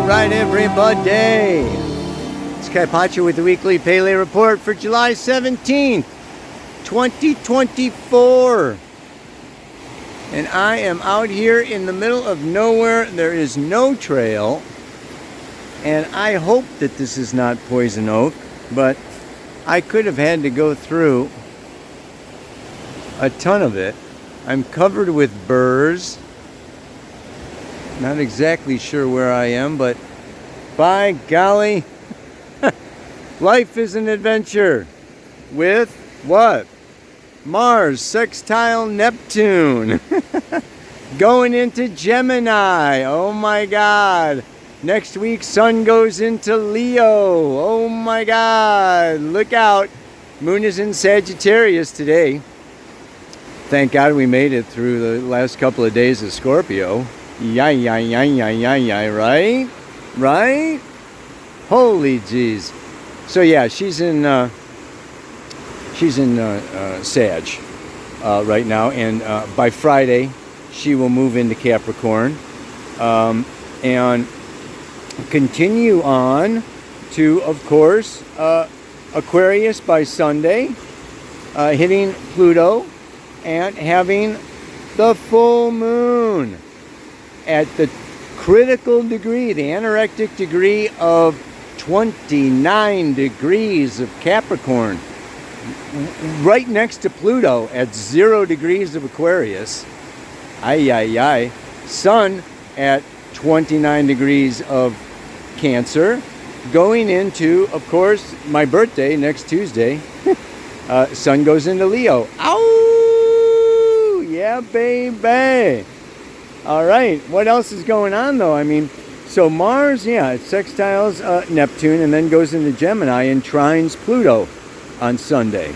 right, everybody. It's Pacha with the weekly Pele report for July 17th, 2024. And I am out here in the middle of nowhere. There is no trail. And I hope that this is not poison oak, but I could have had to go through a ton of it. I'm covered with burrs. Not exactly sure where I am, but by golly, life is an adventure with what? Mars sextile Neptune. Going into Gemini. Oh my God. Next week, Sun goes into Leo. Oh my God. Look out. Moon is in Sagittarius today. Thank God we made it through the last couple of days of Scorpio. Right? Right? Holy jeez. So yeah, she's in Sag right now, and by Friday she will move into Capricorn and continue on to, of course, Aquarius by Sunday, hitting Pluto and having the full moon at the critical degree, the anorectic degree of 29 degrees of Capricorn, right next to Pluto at 0 degrees of Aquarius. Sun at 29 degrees of Cancer, going into, of course, my birthday next Tuesday. Sun goes into Leo. Ow! Yeah, baby. All right. What else is going on, though? I mean, so Mars, yeah, it sextiles Neptune and then goes into Gemini and trines Pluto on Sunday.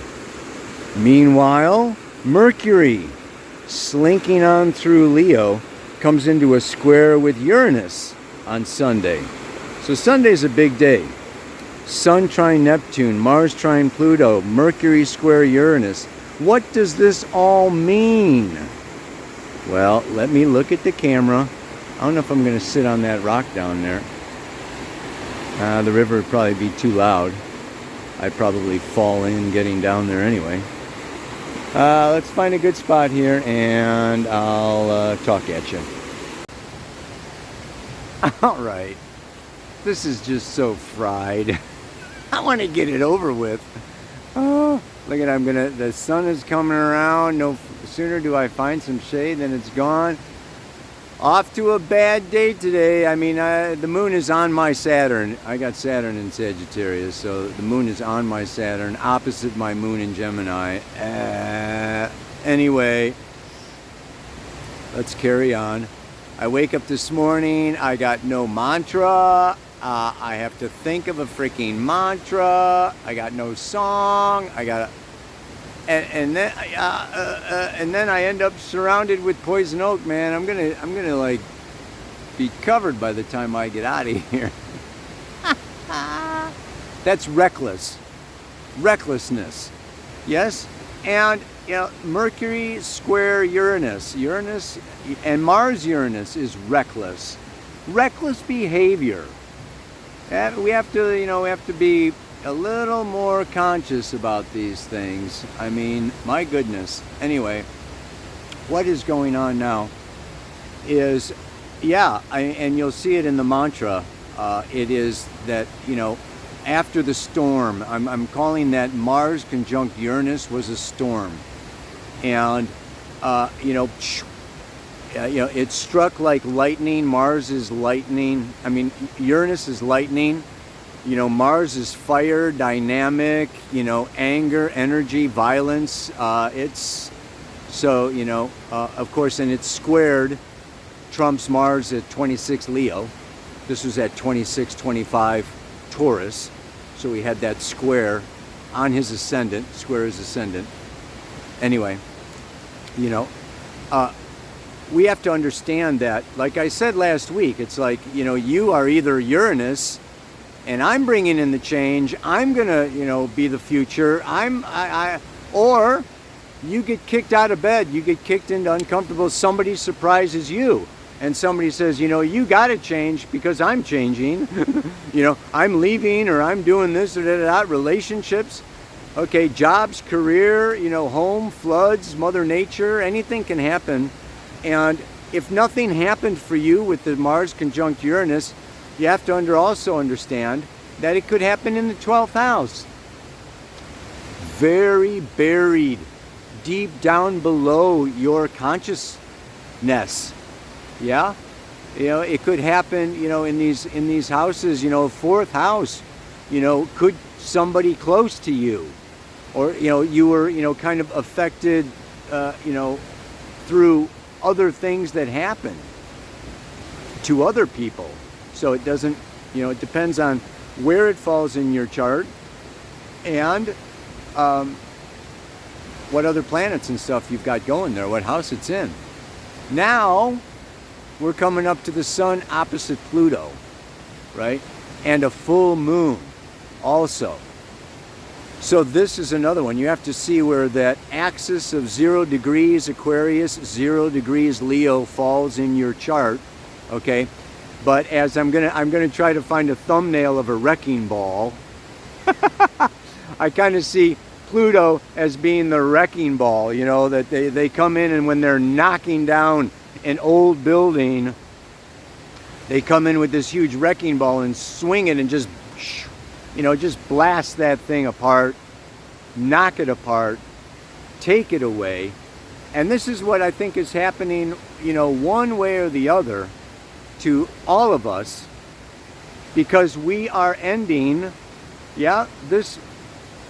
Meanwhile, Mercury, slinking on through Leo, comes into a square with Uranus on Sunday. So Sunday's a big day. Sun trine Neptune, Mars trine Pluto, Mercury square Uranus. What does this all mean? Well, let me look at the camera. I don't know if I'm going to sit on that rock down there. The river would probably be too loud. I'd probably fall in getting down there anyway. Let's find a good spot here and I'll talk at you. All right. This is just so fried. I want to get it over with. Oh, look at it. The sun is coming around. No sooner do I find some shade than it's gone. Off to a bad day today. I mean, the moon is on my Saturn. I got Saturn in Sagittarius, so the moon is on my Saturn, opposite my moon in Gemini. Anyway, let's carry on. I wake up this morning. I got no mantra. I have to think of a freaking mantra. I got no song. And then I end up surrounded with poison oak, man. I'm gonna like be covered by the time I get out of here. That's recklessness. Yes, and Mercury square Uranus and Mars Uranus is reckless behavior. We have to be a little more conscious about these things. I mean, my goodness. Anyway, what is going on now is, and you'll see it in the mantra. It is that, after the storm, I'm calling that Mars conjunct Uranus was a storm. And, it struck like lightning. Mars is lightning. I mean, Uranus is lightning. Mars is fire, dynamic, anger, energy, violence. It's so, of course, and it's squared trumps Mars at 26 Leo. This was at 26, 25 Taurus. So we had that square on his ascendant, square his ascendant. Anyway, we have to understand that, like I said last week, it's like, you are either Uranus and I'm bringing in the change. I'm going to, be the future. Or you get kicked out of bed. You get kicked into uncomfortable. Somebody surprises you and somebody says, you got to change because I'm changing, I'm leaving or I'm doing this or that, relationships, okay, jobs, career, home, floods, Mother Nature, anything can happen. And if nothing happened for you with the Mars conjunct Uranus, you have to also understand that it could happen in the 12th house. Very buried, deep down below your consciousness. Yeah? It could happen, in these houses, 4th house, could somebody close to you, or, you were, kind of affected, through other things that happen to other people. So it doesn't, it depends on where it falls in your chart and what other planets and stuff you've got going there, what house it's in. Now we're coming up to the sun opposite Pluto, right? And a full moon also. So this is another one. You have to see where that axis of 0 degrees Aquarius, 0 degrees Leo falls in your chart, okay? But as I'm gonna try to find a thumbnail of a wrecking ball. I kind of see Pluto as being the wrecking ball, that they come in, and when they're knocking down an old building, they come in with this huge wrecking ball and swing it and just blast that thing apart, knock it apart, take it away. And this is what I think is happening, one way or the other to all of us, because we are ending, this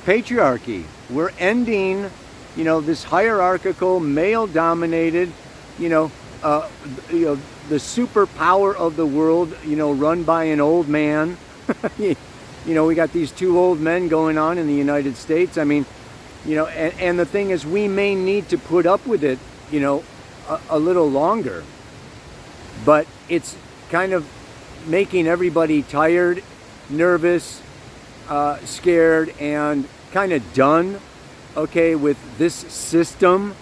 patriarchy. We're ending, this hierarchical, male-dominated, the superpower of the world, run by an old man. We got these 2 old men going on in the United States. I mean, and the thing is, we may need to put up with it, a little longer. But it's kind of making everybody tired, nervous, scared, and kind of done, okay, with this system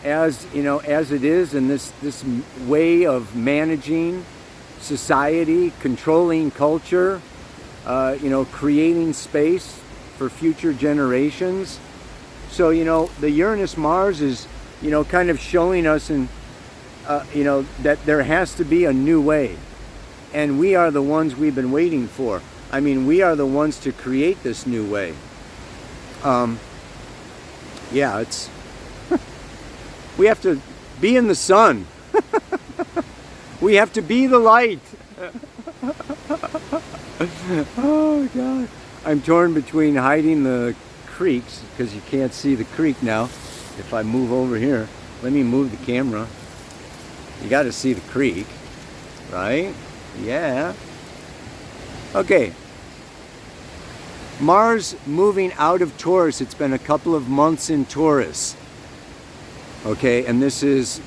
as it is, and this way of managing society, controlling culture, creating space for future generations. So the Uranus Mars is kind of showing us that there has to be a new way, and we are the ones we've been waiting for. I mean, we are the ones to create this new way. It's we have to be in the sun. We have to be the light. Oh God, I'm torn between hiding the creeks, because you can't see the creek now. If I move over here, let me move the camera. You got to see the creek, right? Yeah. Okay. Mars moving out of Taurus. It's been a couple of months in Taurus. Okay, and this is,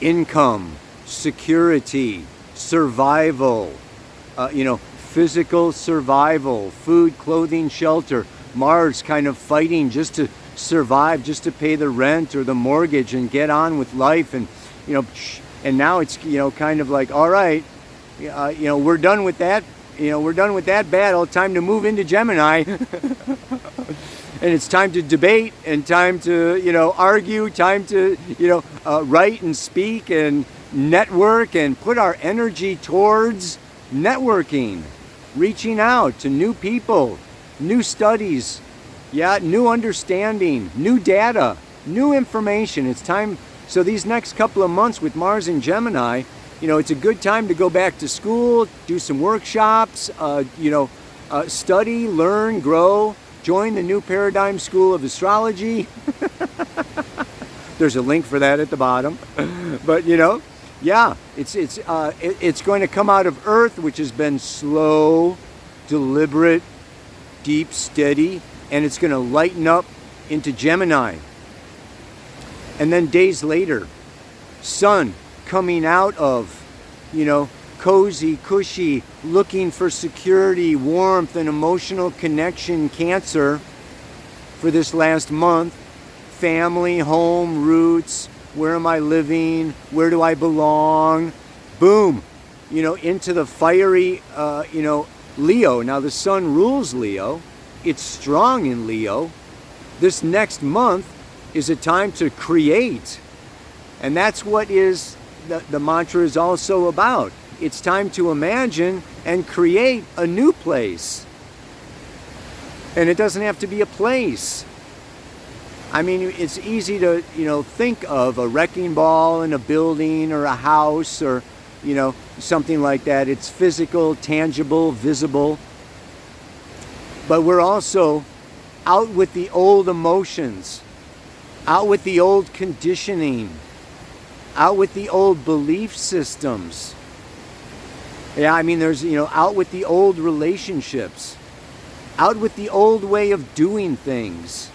income, security, survival, physical survival, food, clothing, shelter. Mars kind of fighting just to survive, just to pay the rent or the mortgage and get on with life. And, and now it's, kind of like, all right, we're done with that. We're done with that battle. Time to move into Gemini. And it's time to debate, and time to, argue, time to, write and speak and network and put our energy towards networking, reaching out to new people, new studies, new understanding, new data, new information. It's time. So these next couple of months with Mars in Gemini, it's a good time to go back to school, do some workshops, study, learn, grow, join the New Paradigm School of Astrology. There's a link for that at the bottom. But, it's going to come out of Earth, which has been slow, deliberate, deep, steady, and it's going to lighten up into Gemini. And then days later, Sun coming out of, cozy, cushy, looking for security, warmth, and emotional connection, Cancer, for this last month. Family, home, roots, where am I living, where do I belong, boom, into the fiery, Leo. Now the sun rules Leo. It's strong in Leo. This next month is a time to create. And that's what the mantra is also about. It's time to imagine and create a new place. And it doesn't have to be a place. I mean, it's easy to, think of a wrecking ball in a building or a house or, something like that. It's physical, tangible, visible. But we're also out with the old emotions, out with the old conditioning, out with the old belief systems. Yeah, I mean, there's, out with the old relationships, out with the old way of doing things.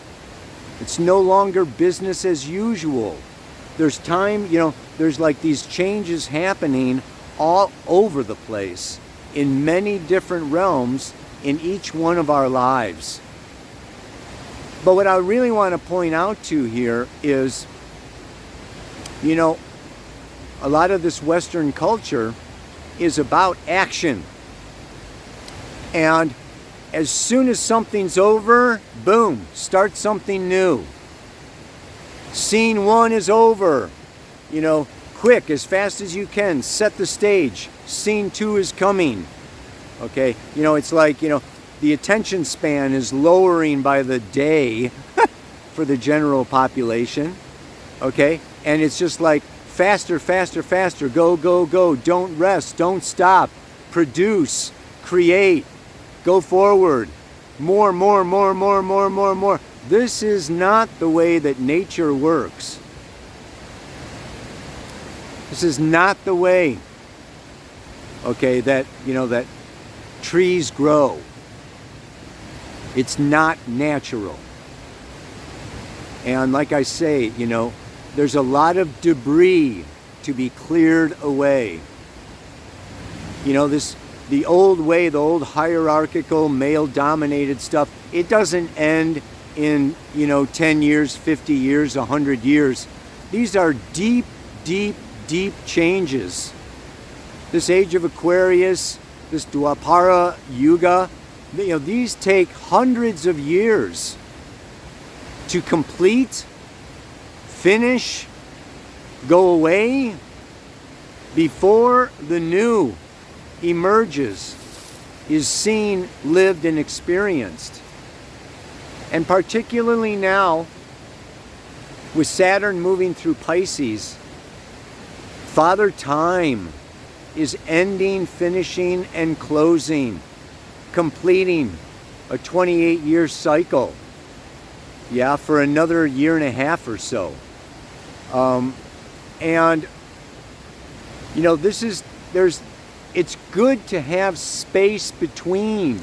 It's no longer business as usual. There's time, there's like these changes happening all over the place in many different realms in each one of our lives. But what I really want to point out to here is, a lot of this Western culture is about action. And as soon as something's over, boom, start something new. Scene 1 is over. Quick, as fast as you can, set the stage. Scene 2 is coming. Okay, it's like, the attention span is lowering by the day for the general population. Okay, and it's just like faster, faster, faster, go, go, go, don't rest, don't stop, produce, create, go forward, more, more, more, more, more, more, more. This is not the way that nature works. This is not the way, okay, that, that trees grow. It's not natural. And like I say, there's a lot of debris to be cleared away. The old way, the old hierarchical, male-dominated stuff, it doesn't end in, 10 years, 50 years, 100 years. These are deep, deep, deep changes. This age of Aquarius, this Dwapara Yuga, these take hundreds of years to complete, finish, go away before the new emerges, is seen, lived, and experienced. And particularly now, with Saturn moving through Pisces, Father Time is ending, finishing, and closing, completing a 28-year cycle. Yeah, for another year and a half or so. It's good to have space between.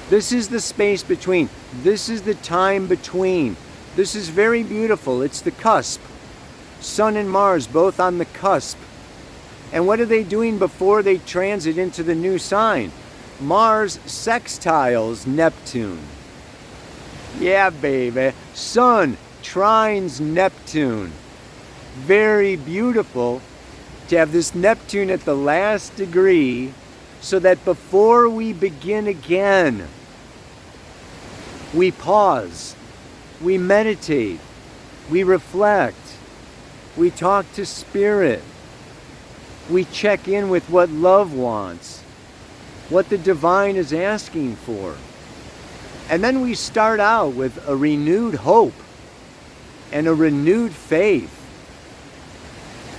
This is the space between. This is the time between. This is very beautiful. It's the cusp. Sun and Mars both on the cusp. And what are they doing before they transit into the new sign? Mars sextiles Neptune. Yeah, baby. Sun trines Neptune. Very beautiful to have this Neptune at the last degree, so that before we begin again, we pause, we meditate, we reflect, we talk to Spirit, we check in with what love wants, what the divine is asking for. And then we start out with a renewed hope and a renewed faith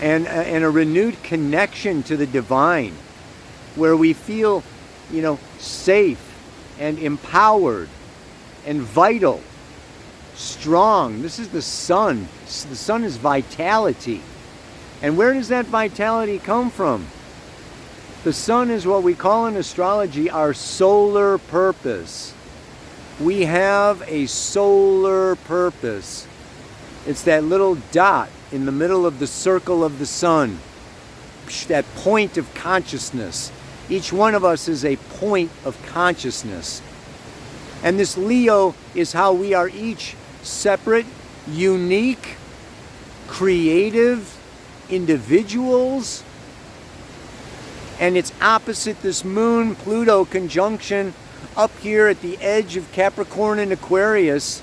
and a renewed connection to the divine, where we feel, safe and empowered and vital, strong. This is the sun. The sun is vitality. And where does that vitality come from? The sun is what we call in astrology our solar purpose. We have a solar purpose. It's that little dot in the middle of the circle of the sun, that point of consciousness. Each one of us is a point of consciousness. And this Leo is how we are each separate, unique, creative individuals. And it's opposite this Moon-Pluto conjunction up here at the edge of Capricorn and Aquarius.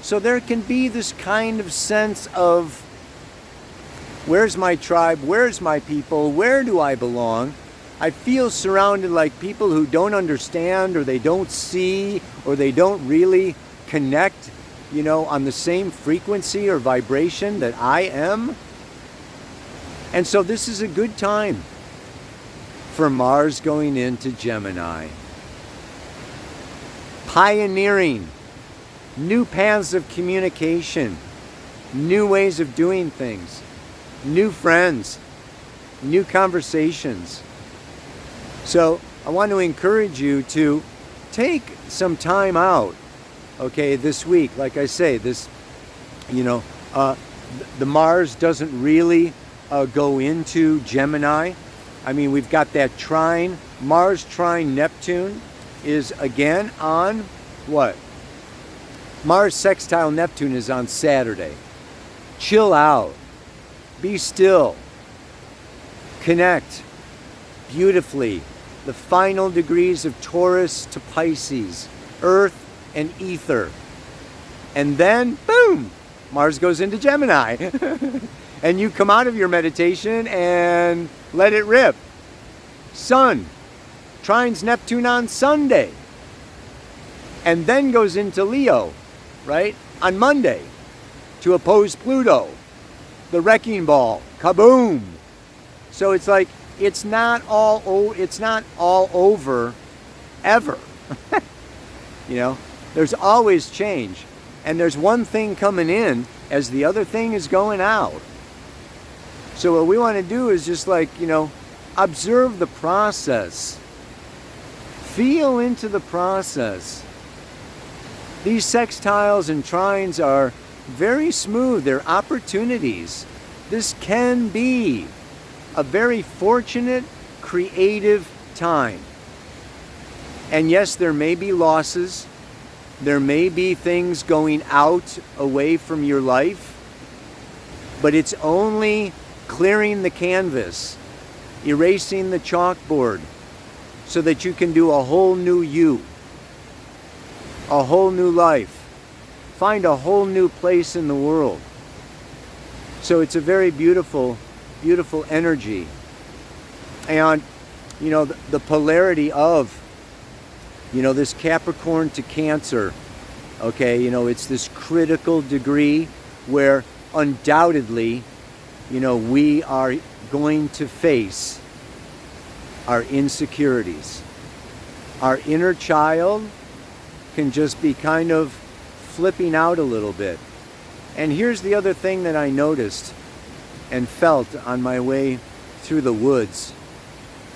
So there can be this kind of sense of, where's my tribe? Where's my people? Where do I belong? I feel surrounded like people who don't understand, or they don't see, or they don't really connect, on the same frequency or vibration that I am. And so this is a good time for Mars going into Gemini. Pioneering new paths of communication, new ways of doing things, new friends, new conversations. So I want to encourage you to take some time out, okay, this week. Like I say, the Mars doesn't really go into Gemini. I mean, we've got that trine. Mars trine Neptune is again on what? Mars sextile Neptune is on Saturday. Chill out. Be still. Connect beautifully. The final degrees of Taurus to Pisces, Earth and Ether. And then, boom, Mars goes into Gemini. And you come out of your meditation and let it rip. Sun trines Neptune on Sunday. And then goes into Leo, right, on Monday to oppose Pluto. The wrecking ball, kaboom. So it's like, it's not all over ever. There's always change. And there's one thing coming in as the other thing is going out. So what we want to do is just observe the process. Feel into the process. These sextiles and trines are very smooth. They're opportunities. This can be a very fortunate, creative time. And yes, there may be losses. There may be things going out away from your life. But it's only clearing the canvas, erasing the chalkboard, so that you can do a whole new you, a whole new life, find a whole new place in the world. So it's a very beautiful, beautiful energy. And, the polarity of, this Capricorn to Cancer, okay, it's this critical degree where undoubtedly, we are going to face our insecurities. Our inner child can just be kind of flipping out a little bit. And here's the other thing that I noticed and felt on my way through the woods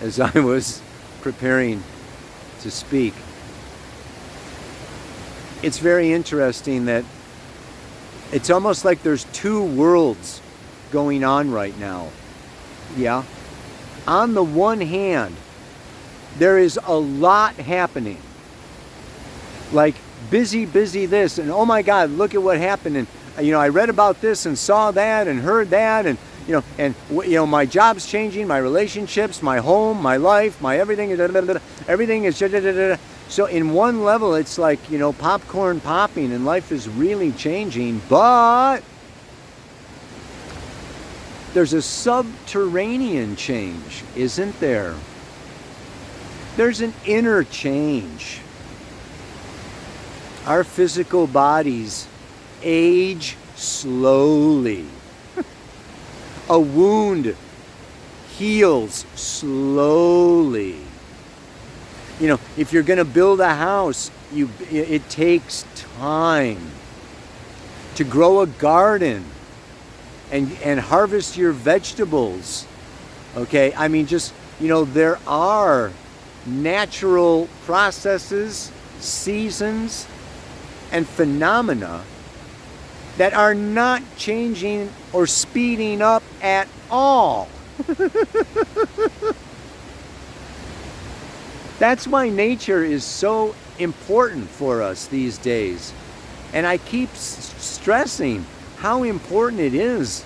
as I was preparing to speak. It's very interesting that it's almost like there's two worlds going on right now. Yeah. On the one hand, there is a lot happening. Like busy this, and oh my God, look at what happened, and I read about this and saw that and heard that, and my job's changing, my relationships, my home, my life, my everything is so in one level it's like, popcorn popping and life is really changing, but there's a subterranean change, isn't there? There's an inner change. Our physical bodies age slowly. A wound heals slowly. If you're going to build a house, it takes time. To grow a garden and harvest your vegetables, okay? I mean, there are natural processes, seasons, and phenomena that are not changing or speeding up at all. That's why nature is so important for us these days. And I keep stressing how important it is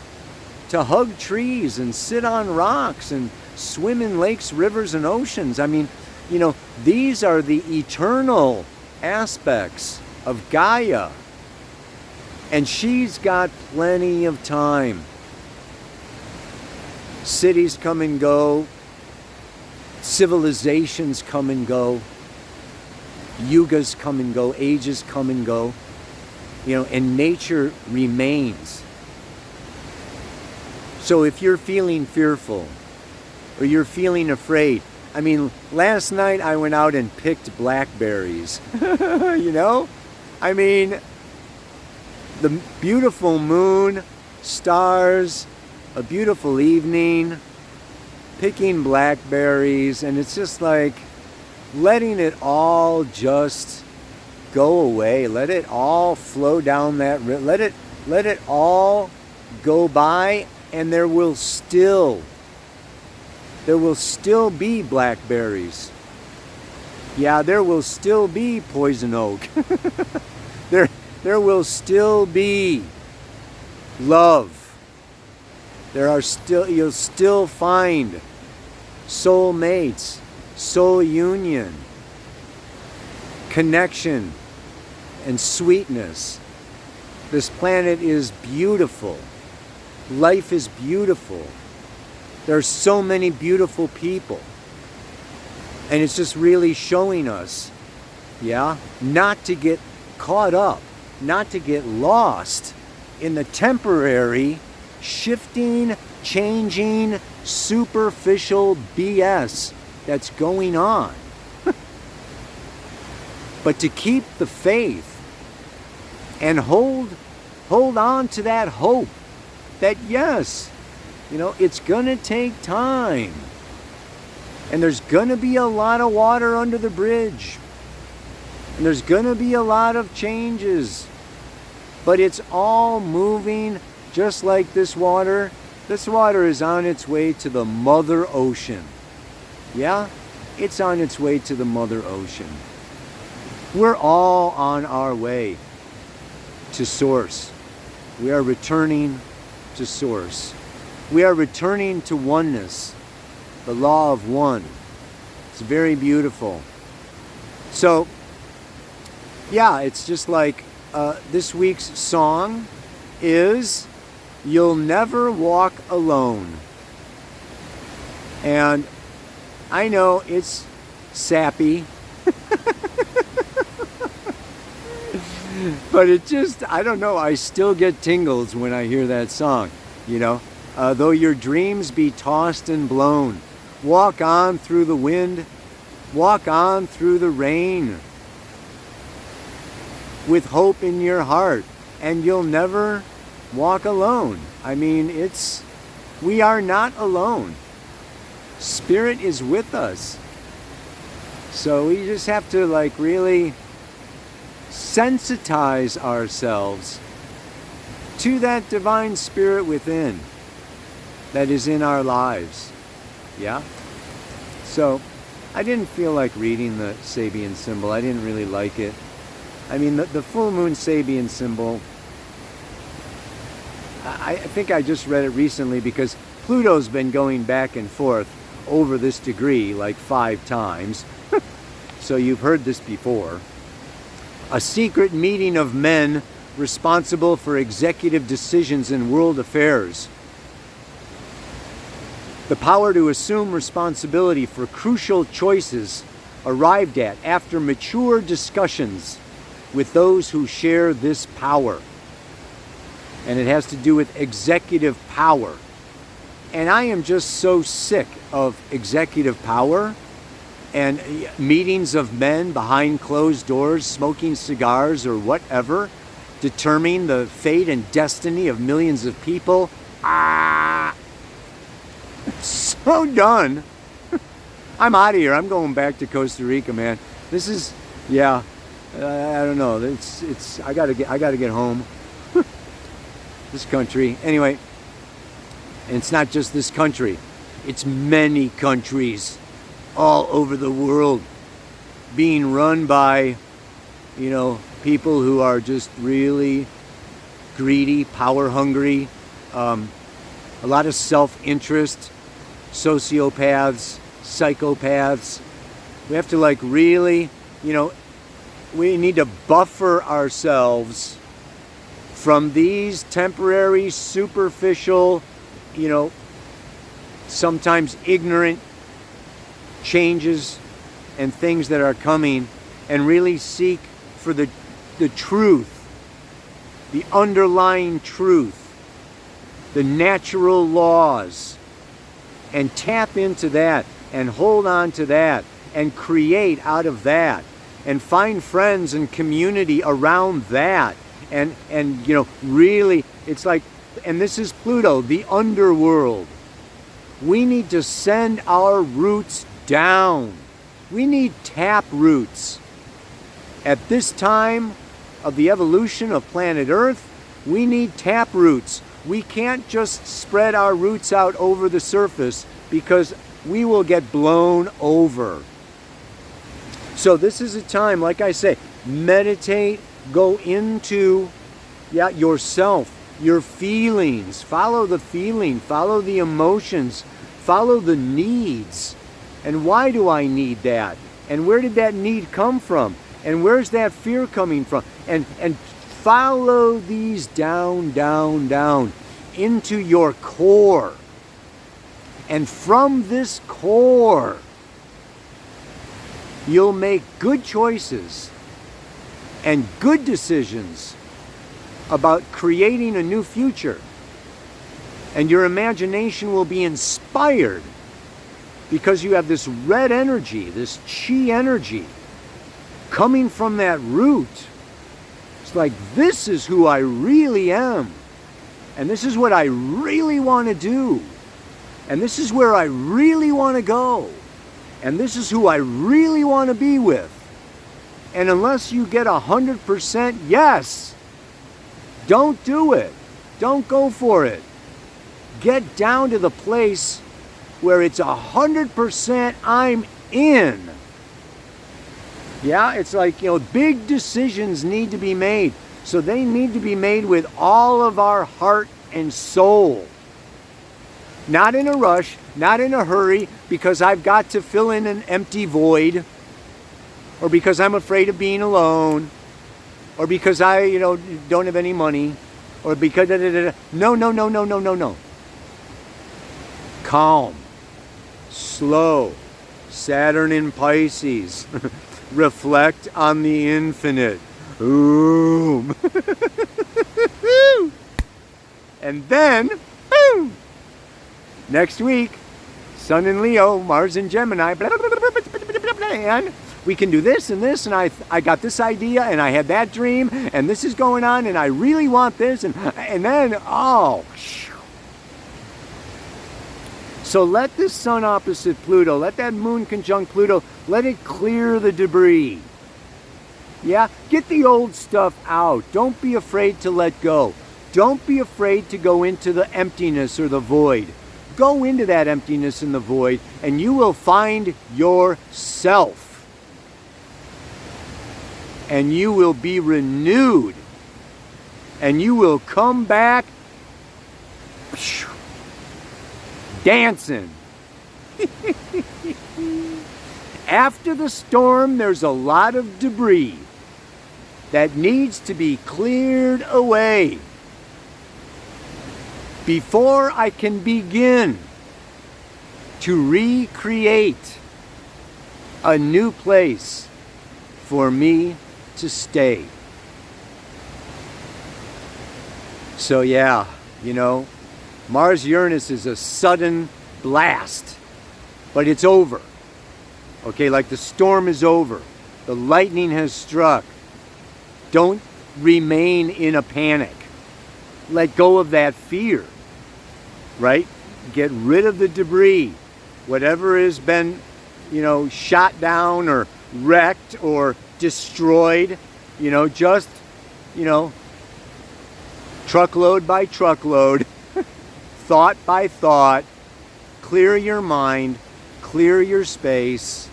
to hug trees and sit on rocks and swim in lakes, rivers, and oceans. I mean, these are the eternal aspects of Gaia. And she's got plenty of time. Cities come and go. Civilizations come and go. Yugas come and go. Ages come and go. And nature remains. So if you're feeling fearful or you're feeling afraid, I mean, last night I went out and picked blackberries. I mean, the beautiful moon, stars, a beautiful evening, picking blackberries, and it's just like letting it all just go away. Let it all flow down that river. Let it all go by, and there will still be blackberries. Yeah, there will still be poison oak. There will still be love. You'll still find soulmates, soul union, connection, and sweetness. This planet is beautiful. Life is beautiful. There are so many beautiful people. And it's just really showing us, not to get caught up, not to get lost in the temporary, shifting, changing, superficial BS that's going on. But to keep the faith and hold on to that hope that yes, it's gonna take time. And there's gonna be a lot of water under the bridge. And there's gonna be a lot of changes. But it's all moving just like this water. This water is on its way to the Mother Ocean. Yeah? It's on its way to the Mother Ocean. We're all on our way to Source. We are returning to Source. We are returning to oneness, the law of one. It's very beautiful. So, it's just like this week's song is You'll Never Walk Alone. And I know it's sappy, but it just, I don't know, I still get tingles when I hear that song, Though your dreams be tossed and blown, walk on through the wind, walk on through the rain, with hope in your heart, and you'll never walk alone. I mean, we are not alone. Spirit is with us. So we just have to really sensitize ourselves to that divine spirit within that is in our lives. Yeah? So I didn't feel like reading the Sabian symbol. I didn't really like it. I mean, the full moon Sabian symbol, I think I just read it recently because Pluto's been going back and forth over this degree 5 times. So you've heard this before. A secret meeting of men responsible for executive decisions in world affairs. The power to assume responsibility for crucial choices arrived at after mature discussions with those who share this power. And it has to do with executive power. And I am just so sick of executive power and meetings of men behind closed doors, smoking cigars or whatever, determining the fate and destiny of millions of people. So done. I'm out of here. I'm going back to Costa Rica, man. This is, I don't know. It's. I gotta get home. This country. Anyway, and it's not just this country. It's many countries all over the world being run by, people who are just really greedy, power hungry, a lot of self-interest, sociopaths, psychopaths. We have to like really, we need to buffer ourselves from these temporary, superficial, sometimes ignorant changes and things that are coming, and really seek for the truth, the underlying truth, the natural laws, and tap into that and hold on to that and create out of that and find friends and community around that. And really, it's like, and this is Pluto, the underworld. We need to send our roots down. We need tap roots. At this time of the evolution of planet Earth, we need tap roots. We can't just spread our roots out over the surface because we will get blown over. So this is a time, like I say, meditate, go into yourself, your feelings, follow the feeling, follow the emotions, follow the needs. And why do I need that? And where did that need come from? And where's that fear coming from? And follow these down, down, down into your core. And from this core, you'll make good choices and good decisions about creating a new future. And your imagination will be inspired because you have this red energy, this chi energy coming from that root. It's like, this is who I really am. And this is what I really want to do. And this is where I really want to go. And this is who I really want to be with. And unless you get 100% yes, don't do it. Don't go for it. Get down to the place where it's 100% I'm in. Yeah, it's like, big decisions need to be made. So they need to be made with all of our heart and soul. Not in a rush, not in a hurry, because I've got to fill in an empty void, or because I'm afraid of being alone, or because I, don't have any money, or because No. Calm, slow, Saturn in Pisces. Reflect on the infinite. Boom. And then, boom. Next week, Sun in Leo, Mars in Gemini, blah, blah, blah, blah, blah, blah, blah, and we can do this and this, and I got this idea, and I had that dream, and this is going on, and I really want this, and then, So let this Sun opposite Pluto, let that Moon conjunct Pluto, let it clear the debris. Yeah, get the old stuff out. Don't be afraid to let go. Don't be afraid to go into the emptiness or the void. Go into that emptiness and the void, and you will find yourself. And you will be renewed. And you will come back dancing. After the storm, there's a lot of debris that needs to be cleared away before I can begin to recreate a new place for me to stay. So yeah, Mars-Uranus is a sudden blast, but it's over. Okay, like the storm is over. The lightning has struck. Don't remain in a panic. Let go of that fear, right? Get rid of the debris. Whatever has been, shot down or wrecked or destroyed, just, truckload by truckload, thought by thought, clear your mind, clear your space,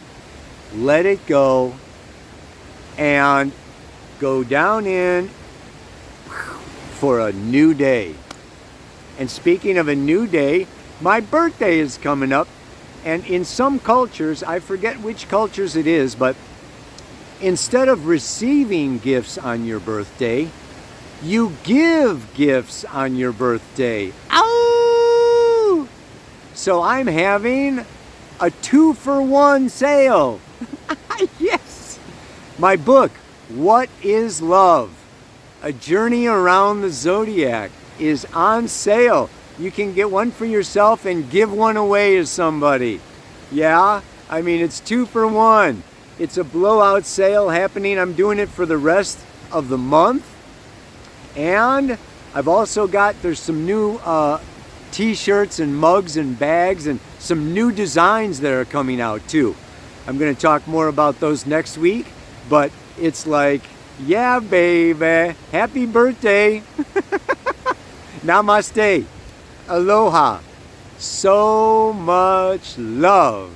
let it go, and go down in for a new day. And speaking of a new day, my birthday is coming up. And in some cultures, I forget which cultures it is, but instead of receiving gifts on your birthday, you give gifts on your birthday. Ow! So I'm having a 2-for-1 sale. Yes! My book, What is Love? A Journey Around the Zodiac, is on sale. You can get one for yourself and give one away to somebody. Yeah? I mean, it's 2-for-1. It's a blowout sale happening. I'm doing it for the rest of the month. And I've also got, there's some new t-shirts and mugs and bags and some new designs that are coming out too. I'm going to talk more about those next week, but it's like, yeah, baby, happy birthday. Namaste. Aloha. So much love.